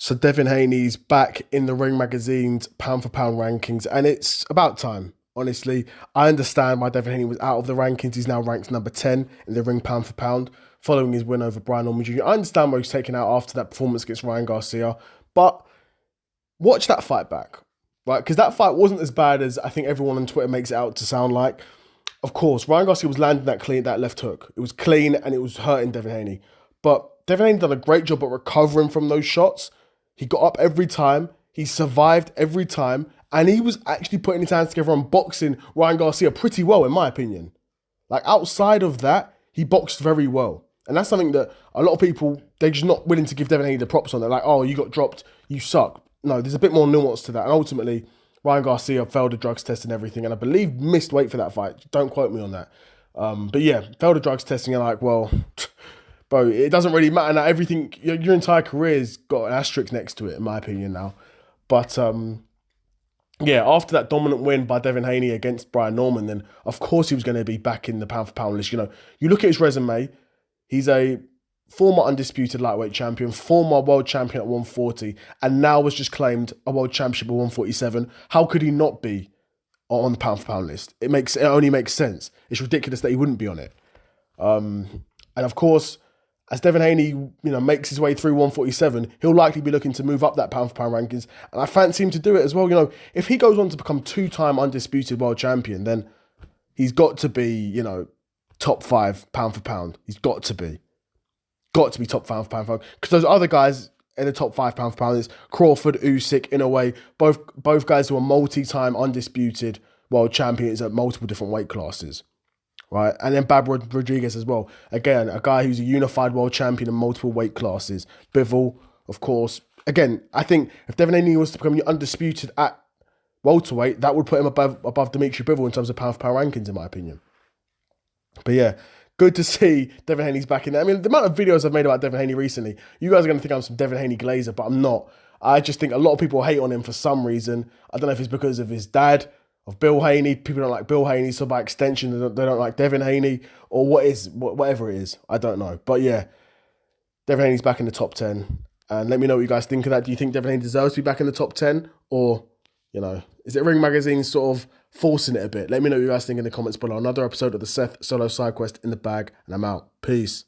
So Devin Haney's back in the Ring Magazine's pound for pound rankings, and it's about time. Honestly, I understand why Devin Haney was out of the rankings. He's now ranked number 10 in the ring pound for pound, following his win over Brian Norman Jr. I understand why he's taken out after that performance against Ryan Garcia, but watch that fight back, right? Because that fight wasn't as bad as I think everyone on Twitter makes it out to sound like. Of course, Ryan Garcia was landing that left hook. It was clean and it was hurting Devin Haney. But Devin Haney done a great job at recovering from those shots. He got up every time. He survived every time. And he was actually putting his hands together and boxing Ryan Garcia pretty well, in my opinion. Like, outside of that, he boxed very well. And that's something that a lot of people, they're just not willing to give Devin Haney the props on. They're like, oh, you got dropped, you suck. No, there's a bit more nuance to that. And ultimately, Ryan Garcia failed the drugs test and everything. And I believe missed weight for that fight. Don't quote me on that. But yeah, failed the drugs testing and like, well, bro, it doesn't really matter now. Everything, your entire career's got an asterisk next to it, in my opinion now. But yeah, after that dominant win by Devin Haney against Brian Norman, then of course he was going to be back in the pound for pound list. You know, you look at his resume, he's a former undisputed lightweight champion, former world champion at 140, and now was just claimed a world championship at 147. How could he not be on the pound for pound list? It only makes sense. It's ridiculous that he wouldn't be on it. And of course, as Devin Haney, makes his way through 147, he'll likely be looking to move up that pound for pound rankings. And I fancy him to do it as well. If he goes on to become two-time undisputed world champion, then he's got to be, top 5 pound for pound. He's got to be. Got to be top 5 pound for pound. Because those other guys in the top 5 pound for pound is Crawford, Usyk, in a way, both guys who are multi-time undisputed world champions at multiple different weight classes. Right, and then Bab Rodriguez as well. Again, a guy who's a unified world champion in multiple weight classes. Bivol, of course. Again, I think if Devin Haney was to become undisputed at welterweight, that would put him above Dimitri Bivol in terms of pound for pound rankings, in my opinion. But yeah, good to see Devin Haney's back in there. I mean, the amount of videos I've made about Devin Haney recently, you guys are going to think I'm some Devin Haney glazer, but I'm not. I just think a lot of people hate on him for some reason. I don't know if it's because of his dad, of Bill Haney. People don't like Bill Haney, so by extension, they don't like Devin Haney, or whatever it is. I don't know. But yeah, Devin Haney's back in the top 10. And let me know what you guys think of that. Do you think Devin Haney deserves to be back in the top 10? Or, is it Ring Magazine sort of forcing it a bit? Let me know what you guys think in the comments below. Another episode of the Seth Solo Side Quest in the bag, and I'm out. Peace.